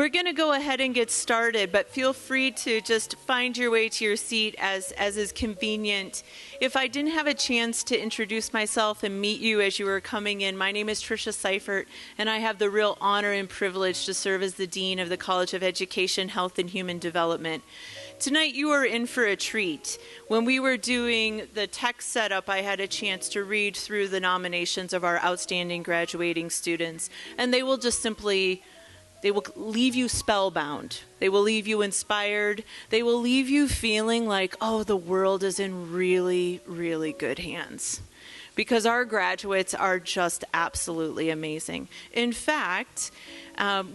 We're going to go ahead and get started, but feel free to just find your way to your seat as is convenient. If I didn't have a chance to introduce myself and meet you as you were coming in, my name is Tricia Seifert, and I have the real honor and privilege to serve as the Dean of the College of Education, Health, and Human Development. Tonight you are in for a treat. When we were doing the text setup, I had a chance to read through the nominations of our outstanding graduating students, and they will leave you spellbound. They will leave you inspired. They will leave you feeling like, oh, the world is in really, really good hands. Because our graduates are just absolutely amazing. In fact,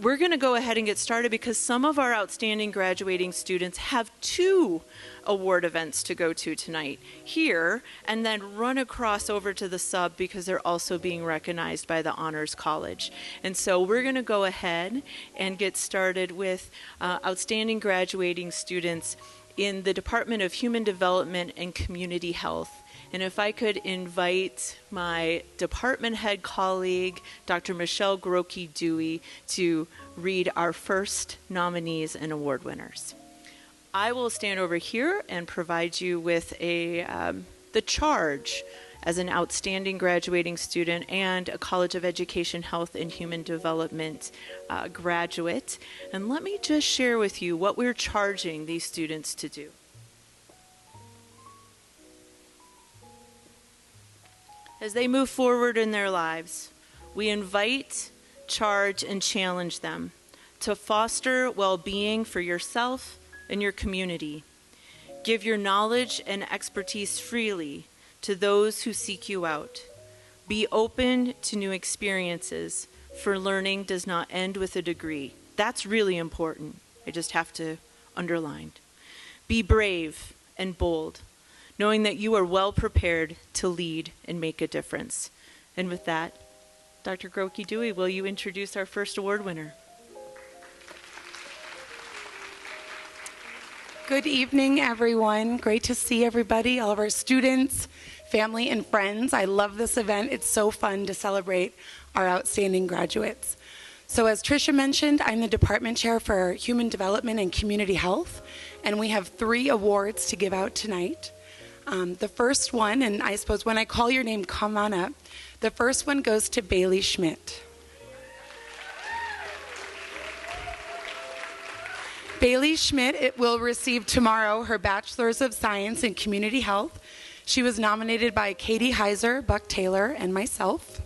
we're going to go ahead and get started because some of our outstanding graduating students have 2 award events to go to tonight here, and then run across over to the sub because they're also being recognized by the Honors College. And so we're going to go ahead and get started with outstanding graduating students in the Department of Human Development and Community Health. And if I could invite my department head colleague, Dr. Michelle Grokey-Dewey, to read our first nominees and award winners. I will stand over here and provide you with the charge as an outstanding graduating student and a College of Education, Health, and Human Development graduate. And let me just share with you what we're charging these students to do. As they move forward in their lives, we invite, charge, and challenge them to foster well-being for yourself and your community. Give your knowledge and expertise freely to those who seek you out. Be open to new experiences, for learning does not end with a degree. That's really important. I just have to underline. Be brave and bold, knowing that you are well prepared to lead and make a difference. And with that, Dr. Grokey-Dewey, will you introduce our first award winner? Good evening, everyone. Great to see everybody, all of our students, family, and friends. I love this event. It's so fun to celebrate our outstanding graduates. So as Tricia mentioned, I'm the department chair for Human Development and Community Health, and we have 3 awards to give out tonight. The first one, and I suppose when I call your name, come on up. The first one goes to Bailei Schmitt. Bailei Schmitt will receive tomorrow her Bachelor's of Science in Community Health. She was nominated by Katie Heiser, Buck Taylor, and myself.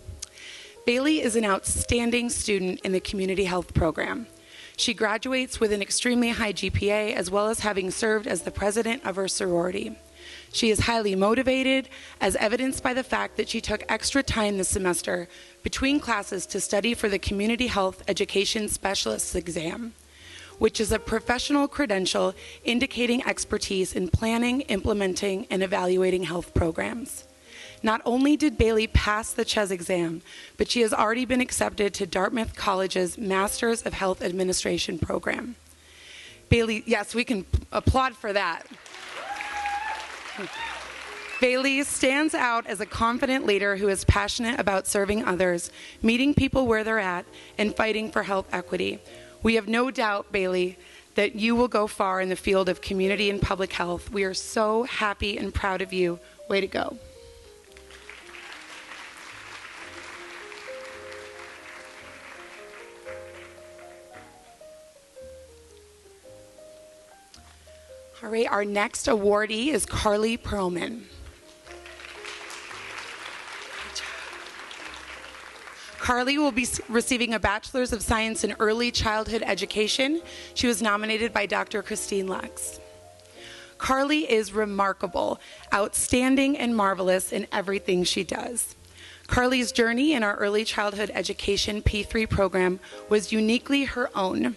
Bailei is an outstanding student in the Community Health program. She graduates with an extremely high GPA, as well as having served as the president of her sorority. She is highly motivated, as evidenced by the fact that she took extra time this semester between classes to study for the Community Health Education Specialist exam, which is a professional credential indicating expertise in planning, implementing, and evaluating health programs. Not only did Bailei pass the CHES exam, but she has already been accepted to Dartmouth College's Masters of Health Administration program. Bailei, yes, we can applaud for that. Bailei stands out as a confident leader who is passionate about serving others, meeting people where they're at, and fighting for health equity. We have no doubt, Bailei, that you will go far in the field of community and public health. We are so happy and proud of you. Way to go. All right, our next awardee is Carly Pearlman. Carly will be receiving a Bachelor's of Science in Early Childhood Education. She was nominated by Dr. Christine Lux. Carly is remarkable, outstanding, and marvelous in everything she does. Carly's journey in our Early Childhood Education P3 program was uniquely her own,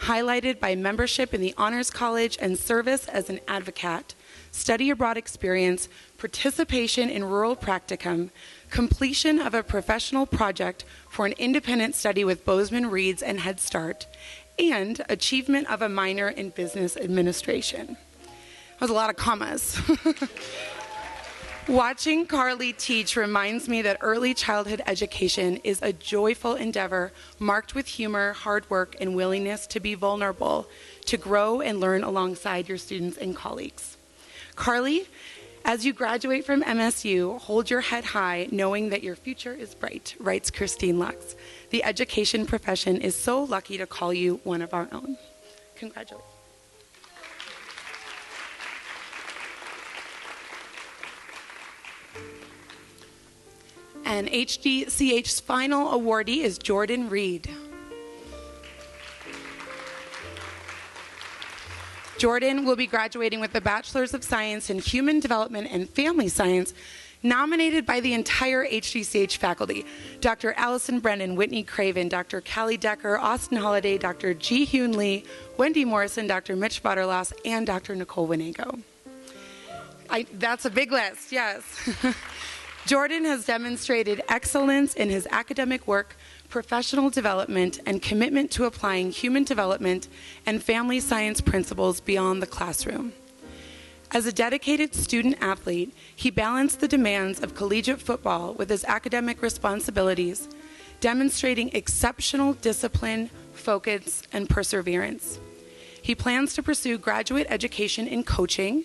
highlighted by membership in the Honors College and service as an advocate, study abroad experience, participation in rural practicum, completion of a professional project for an independent study with Bozeman Reads and Head Start, and achievement of a minor in business administration. That was a lot of commas. Watching Carlee teach reminds me that early childhood education is a joyful endeavor marked with humor, hard work, and willingness to be vulnerable, to grow and learn alongside your students and colleagues. Carlee, as you graduate from MSU, hold your head high knowing that your future is bright, writes Christine Lux. The education profession is so lucky to call you one of our own. Congratulations. And HDCH's final awardee is Jordan Reed. Jordan will be graduating with the Bachelor's of Science in Human Development and Family Science, nominated by the entire HDCH faculty. Dr. Allison Brennan, Whitney Craven, Dr. Callie Decker, Austin Holliday, Dr. Ji Hyun Lee, Wendy Morrison, Dr. Mitch Butterloss, and Dr. Nicole Winego. That's a big list, yes. Jordan has demonstrated excellence in his academic work, professional development, and commitment to applying human development and family science principles beyond the classroom. As a dedicated student athlete, he balanced the demands of collegiate football with his academic responsibilities, demonstrating exceptional discipline, focus, and perseverance. He plans to pursue graduate education in coaching,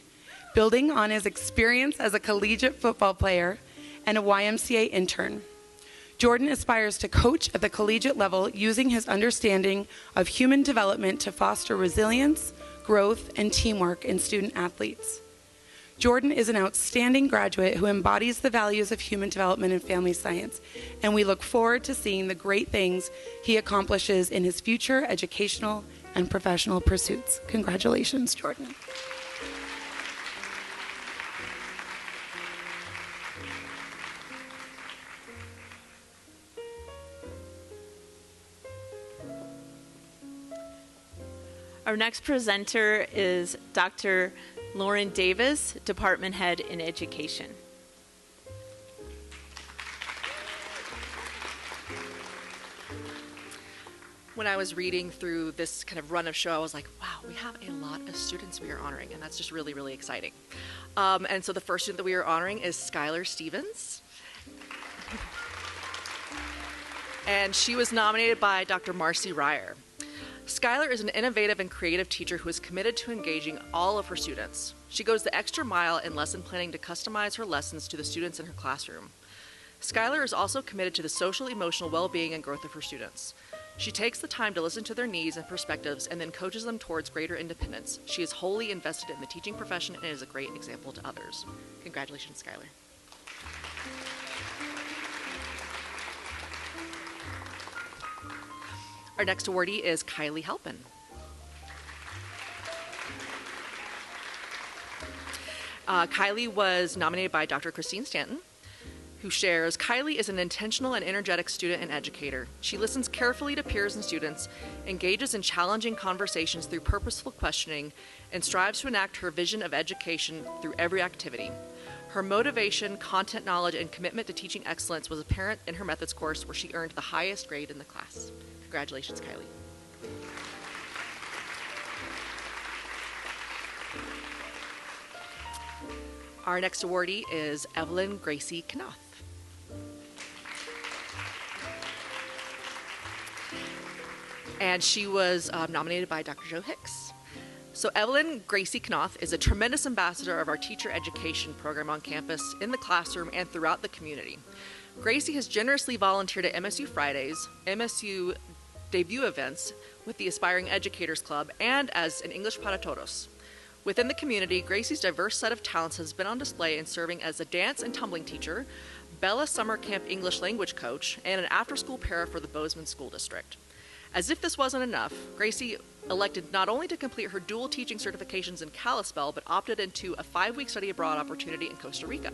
building on his experience as a collegiate football player and a YMCA intern. Jordan aspires to coach at the collegiate level using his understanding of human development to foster resilience, growth, and teamwork in student athletes. Jordan is an outstanding graduate who embodies the values of human development and family science, and we look forward to seeing the great things he accomplishes in his future educational and professional pursuits. Congratulations, Jordan. Our next presenter is Dr. Lauren Davis, Department Head in Education. When I was reading through this kind of run of show, I was like, wow, we have a lot of students we are honoring, and that's just really, really exciting. And so the first student that we are honoring is Skylar Stevens. And she was nominated by Dr. Marcy Ryer. Skylar is an innovative and creative teacher who is committed to engaging all of her students. She goes the extra mile in lesson planning to customize her lessons to the students in her classroom. Skylar is also committed to the social, emotional well-being and growth of her students. She takes the time to listen to their needs and perspectives and then coaches them towards greater independence. She is wholly invested in the teaching profession and is a great example to others. Congratulations, Skylar. Our next awardee is Kylee Halpin. Kylee was nominated by Dr. Christine Stanton, who shares, Kylee is an intentional and energetic student and educator. She listens carefully to peers and students, engages in challenging conversations through purposeful questioning, and strives to enact her vision of education through every activity. Her motivation, content knowledge, and commitment to teaching excellence was apparent in her methods course, where she earned the highest grade in the class. Congratulations, Kylee. Our next awardee is Evelyn Gracie Knauth. And she was nominated by Dr. Joe Hicks. So Evelyn Gracie Knauth is a tremendous ambassador of our teacher education program on campus, in the classroom, and throughout the community. Gracie has generously volunteered at MSU Fridays, MSU debut events with the Aspiring Educators Club, and as an English para todos. Within the community, Gracie's diverse set of talents has been on display in serving as a dance and tumbling teacher, Bella Summer Camp English language coach, and an after-school para for the Bozeman School District. As if this wasn't enough, Gracie elected not only to complete her dual teaching certifications in Kalispell, but opted into a 5-week study abroad opportunity in Costa Rica.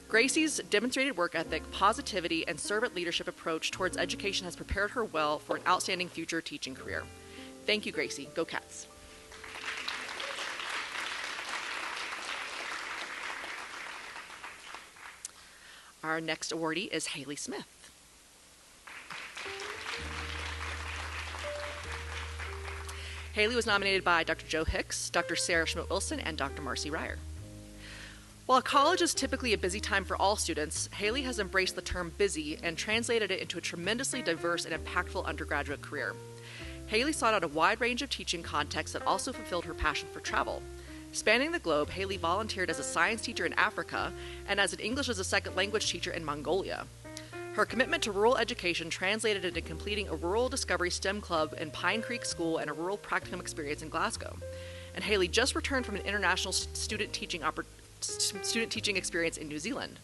Gracie's demonstrated work ethic, positivity, and servant leadership approach towards education has prepared her well for an outstanding future teaching career. Thank you, Gracie. Go Cats. Our next awardee is Halie Smith. Halie was nominated by Dr. Joe Hicks, Dr. Sarah Schmidt-Wilson, and Dr. Marcy Ryer. While college is typically a busy time for all students, Halie has embraced the term busy and translated it into a tremendously diverse and impactful undergraduate career. Halie sought out a wide range of teaching contexts that also fulfilled her passion for travel. Spanning the globe, Halie volunteered as a science teacher in Africa and as an English as a second language teacher in Mongolia. Her commitment to rural education translated into completing a Rural Discovery STEM Club in Pine Creek School and a rural practicum experience in Glasgow. And Halie just returned from an international student teaching experience in New Zealand.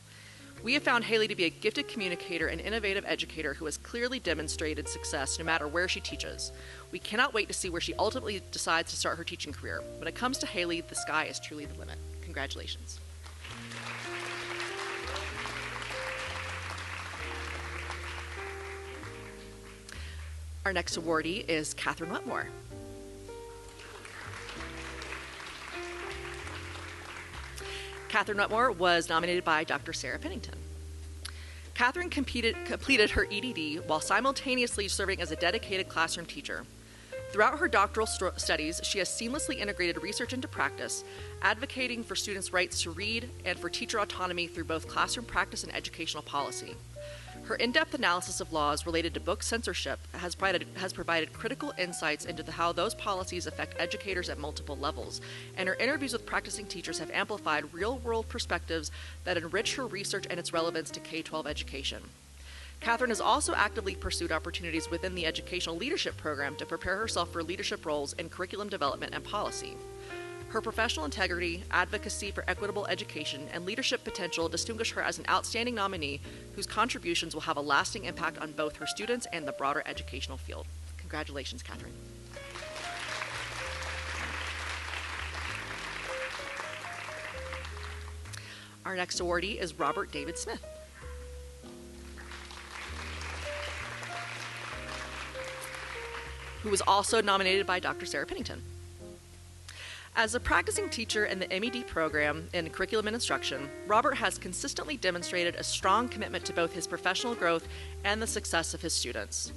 We have found Halie to be a gifted communicator and innovative educator who has clearly demonstrated success no matter where she teaches. We cannot wait to see where she ultimately decides to start her teaching career. When it comes to Halie, the sky is truly the limit. Congratulations. Our next awardee is Catherine Wetmore. Catherine Wetmore was nominated by Dr. Sarah Pennington. Catherine completed her EDD while simultaneously serving as a dedicated classroom teacher. Throughout her doctoral studies, she has seamlessly integrated research into practice, advocating for students' rights to read and for teacher autonomy through both classroom practice and educational policy. Her in-depth analysis of laws related to book censorship has provided critical insights into how those policies affect educators at multiple levels, and her interviews with practicing teachers have amplified real-world perspectives that enrich her research and its relevance to K-12 education. Catherine has also actively pursued opportunities within the Educational Leadership Program to prepare herself for leadership roles in curriculum development and policy. Her professional integrity, advocacy for equitable education, and leadership potential distinguish her as an outstanding nominee whose contributions will have a lasting impact on both her students and the broader educational field. Congratulations, Catherine. Our next awardee is Robert David Smith. Who was also nominated by Dr. Sarah Pennington. As a practicing teacher in the MED program in curriculum and instruction, Robert has consistently demonstrated a strong commitment to both his professional growth and the success of his students.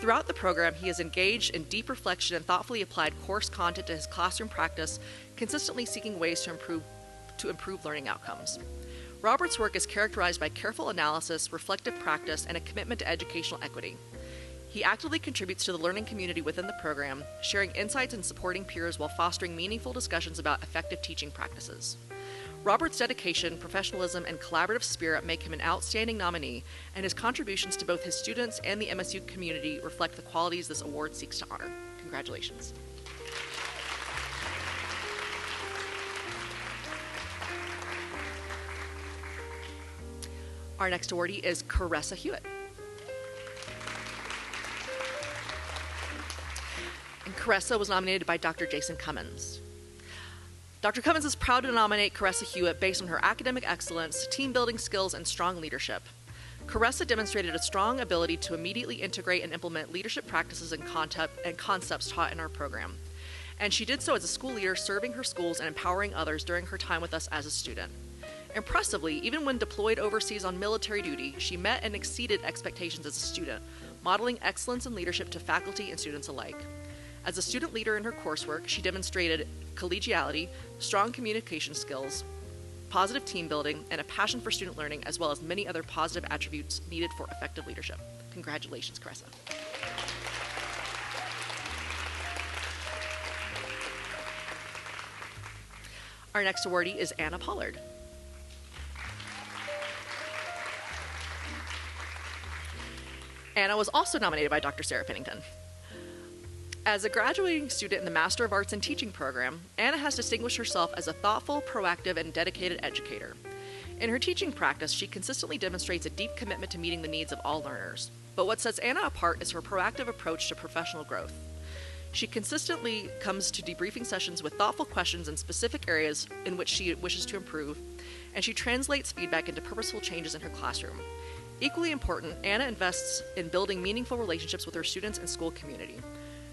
Throughout the program, he has engaged in deep reflection and thoughtfully applied course content to his classroom practice, consistently seeking ways to improve learning outcomes. Robert's work is characterized by careful analysis, reflective practice, and a commitment to educational equity. He actively contributes to the learning community within the program, sharing insights and supporting peers while fostering meaningful discussions about effective teaching practices. Robert's dedication, professionalism, and collaborative spirit make him an outstanding nominee, and his contributions to both his students and the MSU community reflect the qualities this award seeks to honor. Congratulations. Our next awardee is Caressa Hewitt. And Caressa was nominated by Dr. Jason Cummins. Dr. Cummins is proud to nominate Caressa Hewitt based on her academic excellence, team-building skills, and strong leadership. Caressa demonstrated a strong ability to immediately integrate and implement leadership practices and concepts taught in our program. And she did so as a school leader, serving her schools and empowering others during her time with us as a student. Impressively, even when deployed overseas on military duty, she met and exceeded expectations as a student, modeling excellence in leadership to faculty and students alike. As a student leader in her coursework, she demonstrated collegiality, strong communication skills, positive team building, and a passion for student learning, as well as many other positive attributes needed for effective leadership. Congratulations, Caressa. Our next awardee is Anna Pollard. Anna was also nominated by Dr. Sarah Pennington. As a graduating student in the Master of Arts in Teaching program, Anna has distinguished herself as a thoughtful, proactive, and dedicated educator. In her teaching practice, she consistently demonstrates a deep commitment to meeting the needs of all learners. But what sets Anna apart is her proactive approach to professional growth. She consistently comes to debriefing sessions with thoughtful questions in specific areas in which she wishes to improve, and she translates feedback into purposeful changes in her classroom. Equally important, Anna invests in building meaningful relationships with her students and school community.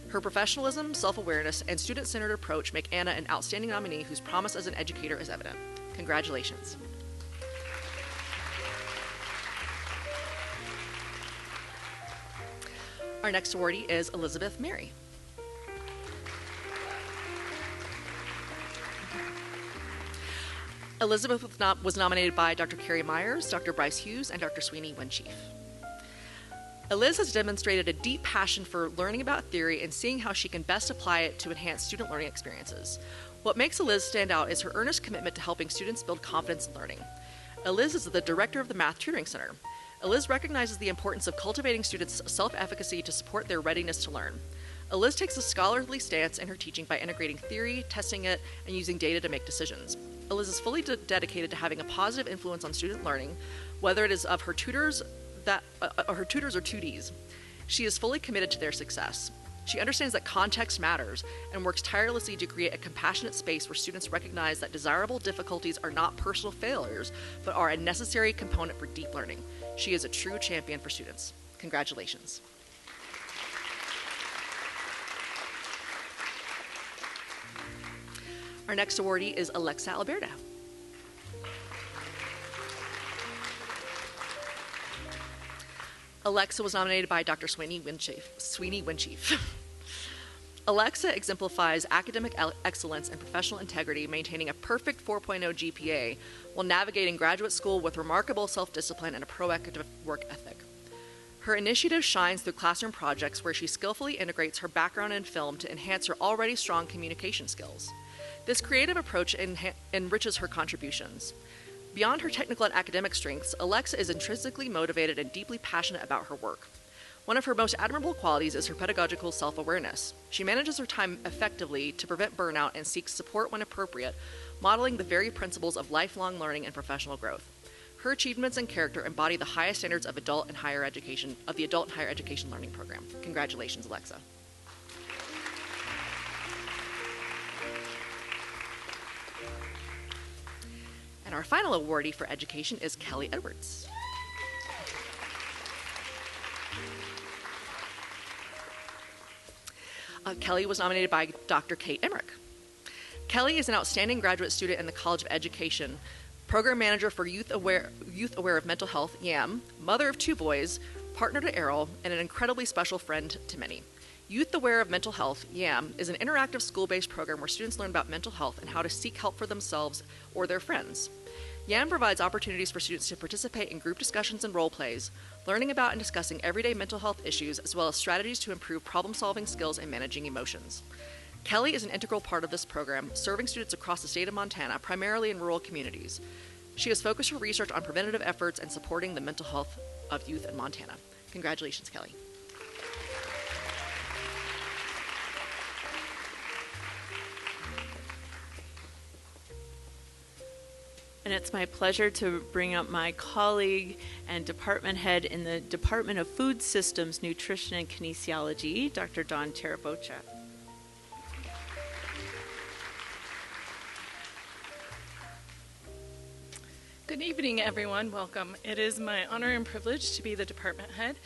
Her professionalism, self-awareness, and student-centered approach make Anna an outstanding nominee whose promise as an educator is evident. Congratulations. Our next awardee is Elizabeth Mery. Elizabeth was nominated by Dr. Carrie Myers, Dr. Bryce Hughes, and Dr. Sweeney Winchief. Eliz has demonstrated a deep passion for learning about theory and seeing how she can best apply it to enhance student learning experiences. What makes Eliz stand out is her earnest commitment to helping students build confidence in learning. Eliz is the director of the Math Tutoring Center. Eliz recognizes the importance of cultivating students' self-efficacy to support their readiness to learn. Eliz takes a scholarly stance in her teaching by integrating theory, testing it, and using data to make decisions. Eliz is fully dedicated to having a positive influence on student learning, whether it is of her tutors or 2Ds. She is fully committed to their success. She understands that context matters and works tirelessly to create a compassionate space where students recognize that desirable difficulties are not personal failures, but are a necessary component for deep learning. She is a true champion for students. Congratulations. Our next awardee is Alexa Alberda. Alexa was nominated by Dr. Sweeney Winchief. Alexa exemplifies academic excellence and professional integrity, maintaining a perfect 4.0 GPA while navigating graduate school with remarkable self-discipline and a proactive work ethic. Her initiative shines through classroom projects where she skillfully integrates her background in film to enhance her already strong communication skills. This creative approach enriches her contributions. Beyond her technical and academic strengths, Alexa is intrinsically motivated and deeply passionate about her work. One of her most admirable qualities is her pedagogical self-awareness. She manages her time effectively to prevent burnout and seeks support when appropriate, modeling the very principles of lifelong learning and professional growth. Her achievements and character embody the highest standards of the adult and higher education learning program. Congratulations, Alexa. And our final awardee for education is Kelley Edwards. Kelley was nominated by Dr. Kate Emmerich. Kelley is an outstanding graduate student in the College of Education, program manager for Youth Aware of Mental Health, YAM, mother of 2 boys, partner to Errol, and an incredibly special friend to many. Youth Aware of Mental Health, YAM, is an interactive school-based program where students learn about mental health and how to seek help for themselves or their friends. YAM provides opportunities for students to participate in group discussions and role plays, learning about and discussing everyday mental health issues, as well as strategies to improve problem-solving skills and managing emotions. Kelley is an integral part of this program, serving students across the state of Montana, primarily in rural communities. She has focused her research on preventative efforts and supporting the mental health of youth in Montana. Congratulations, Kelley. And it's my pleasure to bring up my colleague and department head in the Department of Food Systems, Nutrition, and Kinesiology, Dr. Dawn Tarabocha. Good evening, everyone. Welcome. It is my honor and privilege to be the department head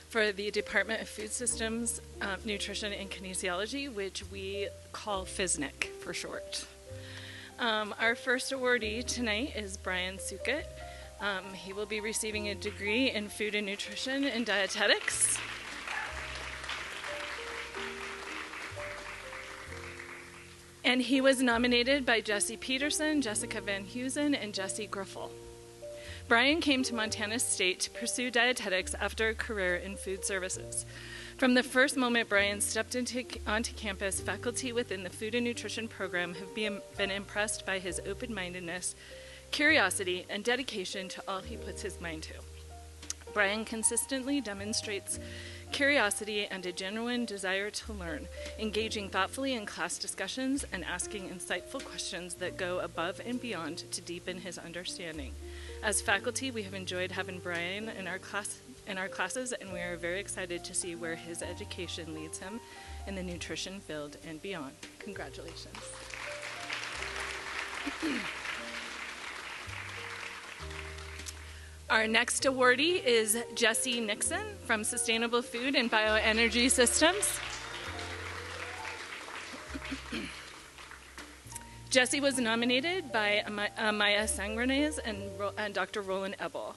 for the Department of Food Systems, Nutrition, and Kinesiology, which we call FSNC for short. Our first awardee tonight is Brian Sukut. He will be receiving a degree in Food and Nutrition and Dietetics. And he was nominated by Jessie Peterson, Jessica Van Heusen, and Jessie Griffel. Brian came to Montana State to pursue dietetics after a career in food services. From the first moment Brian stepped onto campus, faculty within the Food and Nutrition program have been impressed by his open-mindedness, curiosity, and dedication to all he puts his mind to. Brian consistently demonstrates curiosity and a genuine desire to learn, engaging thoughtfully in class discussions and asking insightful questions that go above and beyond to deepen his understanding. As faculty, we have enjoyed having Brian in our classes, and we are very excited to see where his education leads him in the nutrition field and beyond. Congratulations. Our next awardee is Jessie Nixon from Sustainable Food and Bioenergy Systems. Jessie was nominated by Maya Sangrenez and Dr. Roland Ebel.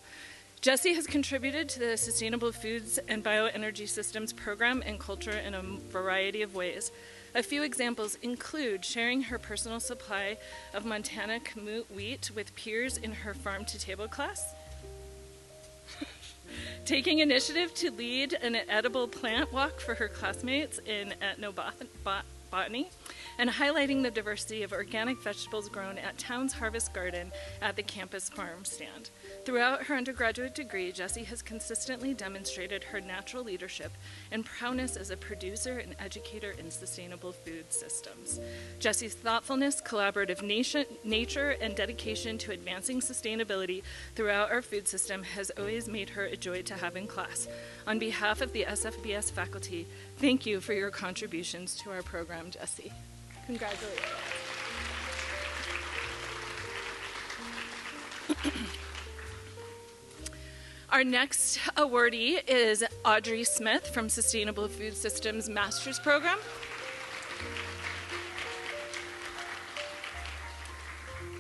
Jessie has contributed to the Sustainable Foods and Bioenergy Systems program and culture in a variety of ways. A few examples include sharing her personal supply of Montana Kamut wheat with peers in her farm-to-table class, taking initiative to lead an edible plant walk for her classmates in ethnobotany, and highlighting the diversity of organic vegetables grown at Town's Harvest Garden at the campus farm stand. Throughout her undergraduate degree, Jessie has consistently demonstrated her natural leadership and prowess as a producer and educator in sustainable food systems. Jessie's thoughtfulness, collaborative nature, and dedication to advancing sustainability throughout our food system has always made her a joy to have in class. On behalf of the SFBS faculty, thank you for your contributions to our program, Jessie. Congratulations. Our next awardee is Audrey Smith from Sustainable Food Systems Master's Program.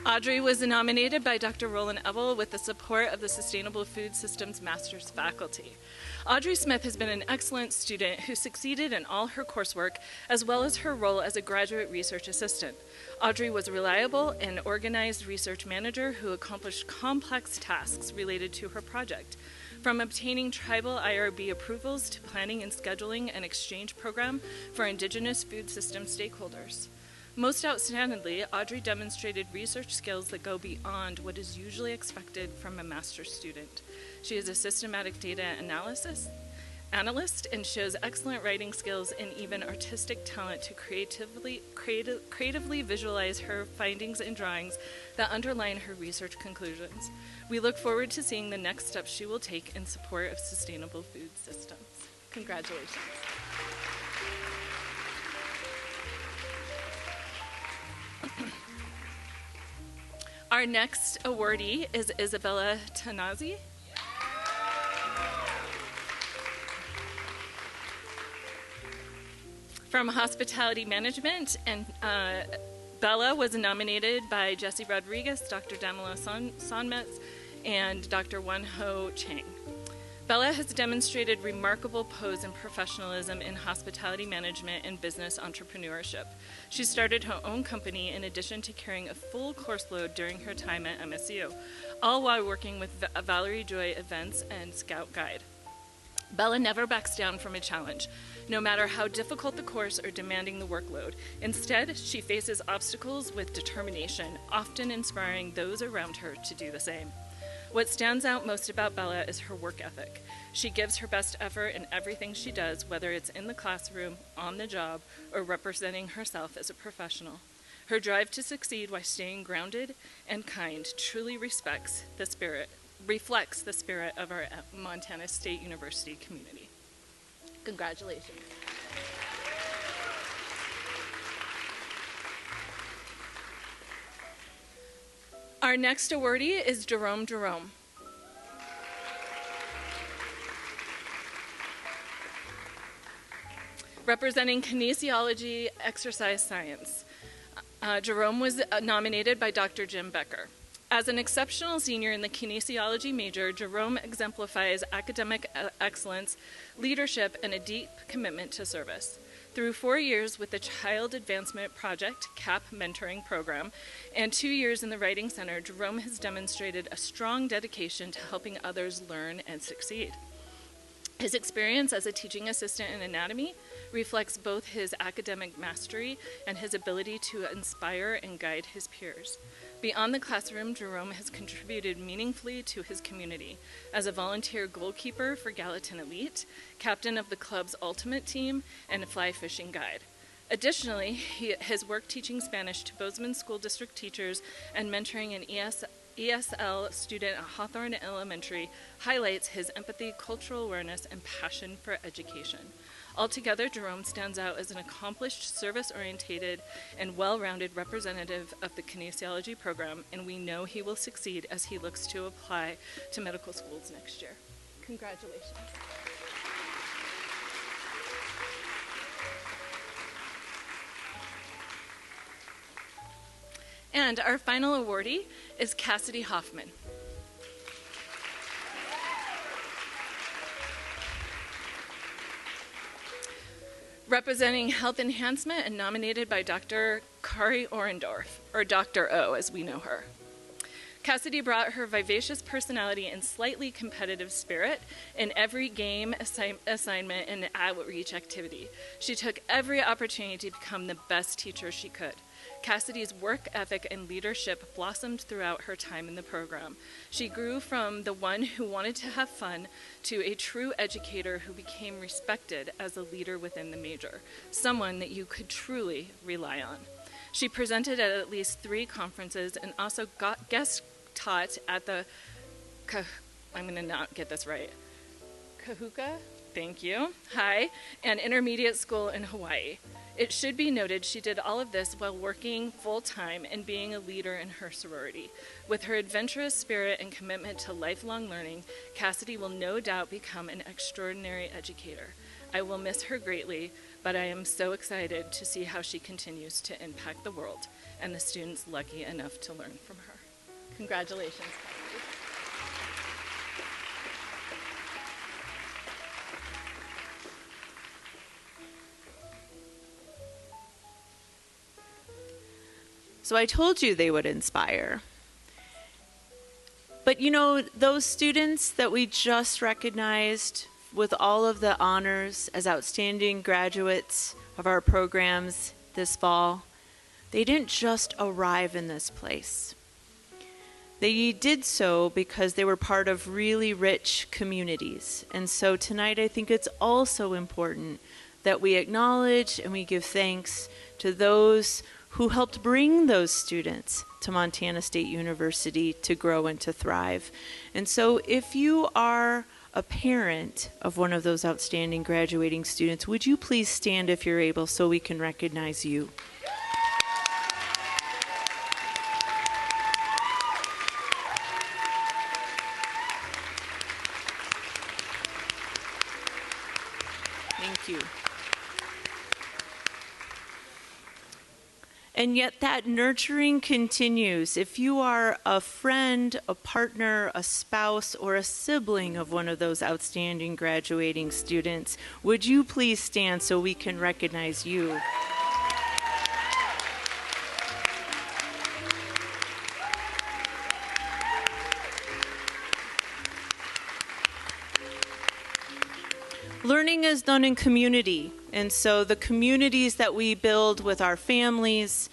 Audrey was nominated by Dr. Roland Ebel with the support of the Sustainable Food Systems Master's faculty. Audrey Smith has been an excellent student who succeeded in all her coursework, as well as her role as a graduate research assistant. Audrey was a reliable and organized research manager who accomplished complex tasks related to her project, from obtaining tribal IRB approvals to planning and scheduling an exchange program for Indigenous food system stakeholders. Most outstandingly, Audrey demonstrated research skills that go beyond what is usually expected from a master's student. She is a systematic data analyst and shows excellent writing skills and even artistic talent to creatively visualize her findings and drawings that underline her research conclusions. We look forward to seeing the next steps she will take in support of sustainable food systems. Congratulations. Our next awardee is Isabella Tonazzi. From Hospitality Management, and Bella was nominated by Jesse Rodriguez, Dr. Damila Sonmetz, and Dr. Won-Ho Chang. Bella has demonstrated remarkable pose and professionalism in hospitality management and business entrepreneurship. She started her own company in addition to carrying a full course load during her time at MSU, all while working with Valerie Joy Events and Scout Guide. Bella never backs down from a challenge, no matter how difficult the course or demanding the workload. Instead, she faces obstacles with determination, often inspiring those around her to do the same. What stands out most about Bella is her work ethic. She gives her best effort in everything she does, whether it's in the classroom, on the job, or representing herself as a professional. Her drive to succeed while staying grounded and kind truly reflects the spirit of our Montana State University community. Congratulations. Our next awardee is Jerome Jerome. Representing kinesiology, exercise science. Jerome was nominated by Dr. Jim Becker. As an exceptional senior in the kinesiology major, Jerome exemplifies academic excellence, leadership, and a deep commitment to service. Through 4 years with the Child Advancement Project, CAP mentoring program, and 2 years in the Writing Center, Jerome has demonstrated a strong dedication to helping others learn and succeed. His experience as a teaching assistant in anatomy reflects both his academic mastery and his ability to inspire and guide his peers. Beyond the classroom, Jerome has contributed meaningfully to his community as a volunteer goalkeeper for Gallatin Elite, captain of the club's ultimate team, and a fly fishing guide. Additionally, his work teaching Spanish to Bozeman School District teachers and mentoring an ESL student at Hawthorne Elementary highlights his empathy, cultural awareness, and passion for education. Altogether, Jerome stands out as an accomplished, service-oriented, and well-rounded representative of the kinesiology program, and we know he will succeed as he looks to apply to medical schools next year. Congratulations. And our final awardee is Cassidy Hoffman. Representing Health Enhancement and nominated by Dr. Kari Orendorf, or Dr. O as we know her. Cassidy brought her vivacious personality and slightly competitive spirit in every game, assignment, and outreach activity. She took every opportunity to become the best teacher she could. Cassidy's work ethic and leadership blossomed throughout her time in the program. She grew from the one who wanted to have fun to a true educator who became respected as a leader within the major, someone that you could truly rely on. She presented at least 3 conferences and also guest taught at the, I'm going to not get this right, Kahuka, thank you, High, and intermediate school in Hawaii. It should be noted she did all of this while working full-time and being a leader in her sorority. With her adventurous spirit and commitment to lifelong learning, Cassidy will no doubt become an extraordinary educator. I will miss her greatly, but I am so excited to see how she continues to impact the world and the students lucky enough to learn from her. Congratulations, Cassidy. So I told you they would inspire. But you know, those students that we just recognized with all of the honors as outstanding graduates of our programs this fall, they didn't just arrive in this place. They did so because they were part of really rich communities. And so tonight I think it's also important that we acknowledge and we give thanks to those who helped bring those students to Montana State University to grow and to thrive. And so if you are a parent of one of those outstanding graduating students, would you please stand if you're able so we can recognize you? Thank you. And yet that nurturing continues. If you are a friend, a partner, a spouse, or a sibling of one of those outstanding graduating students, would you please stand so we can recognize you? Learning is done in community, and so the communities that we build with our families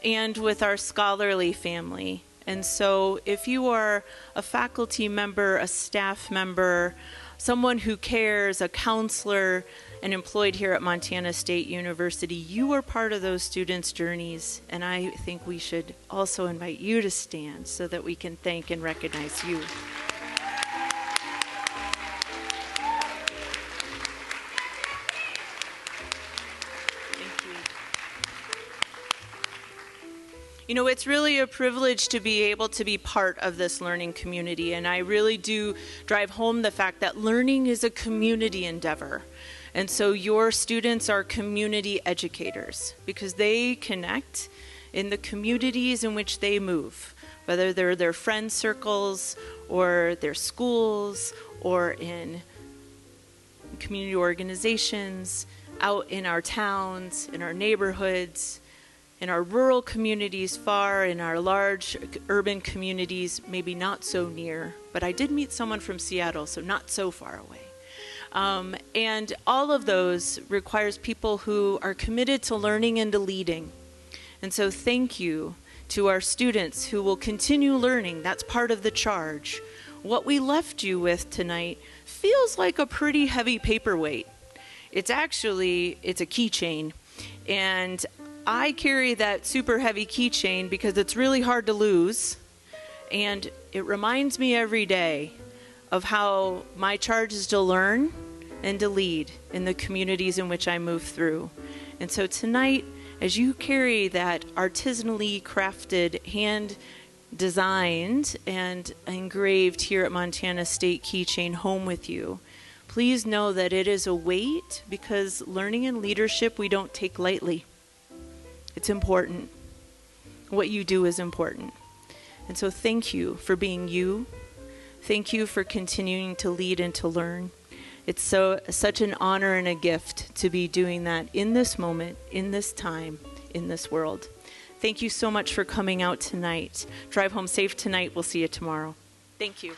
and with our scholarly family. And so if you are a faculty member, a staff member, someone who cares, a counselor, and employed here at Montana State University, you are part of those students' journeys, and I think we should also invite you to stand so that we can thank and recognize you. You know, it's really a privilege to be able to be part of this learning community, and I really do drive home the fact that learning is a community endeavor. And so your students are community educators because they connect in the communities in which they move, whether they're their friend circles or their schools or in community organizations, out in our towns, in our neighborhoods, in our rural communities far, in our large urban communities, maybe not so near. But I did meet someone from Seattle, so not so far away. And all of those requires people who are committed to learning and to leading. And so thank you to our students who will continue learning. That's part of the charge. What we left you with tonight feels like a pretty heavy paperweight. It's a keychain. And I carry that super heavy keychain because it's really hard to lose, and it reminds me every day of how my charge is to learn and to lead in the communities in which I move through. And so tonight, as you carry that artisanally crafted, hand-designed and engraved here at Montana State keychain home with you, please know that it is a weight because learning and leadership we don't take lightly. It's important. What you do is important. And so thank you for being you. Thank you for continuing to lead and to learn. It's such an honor and a gift to be doing that in this moment, in this time, in this world. Thank you so much for coming out tonight. Drive home safe tonight. We'll see you tomorrow. Thank you.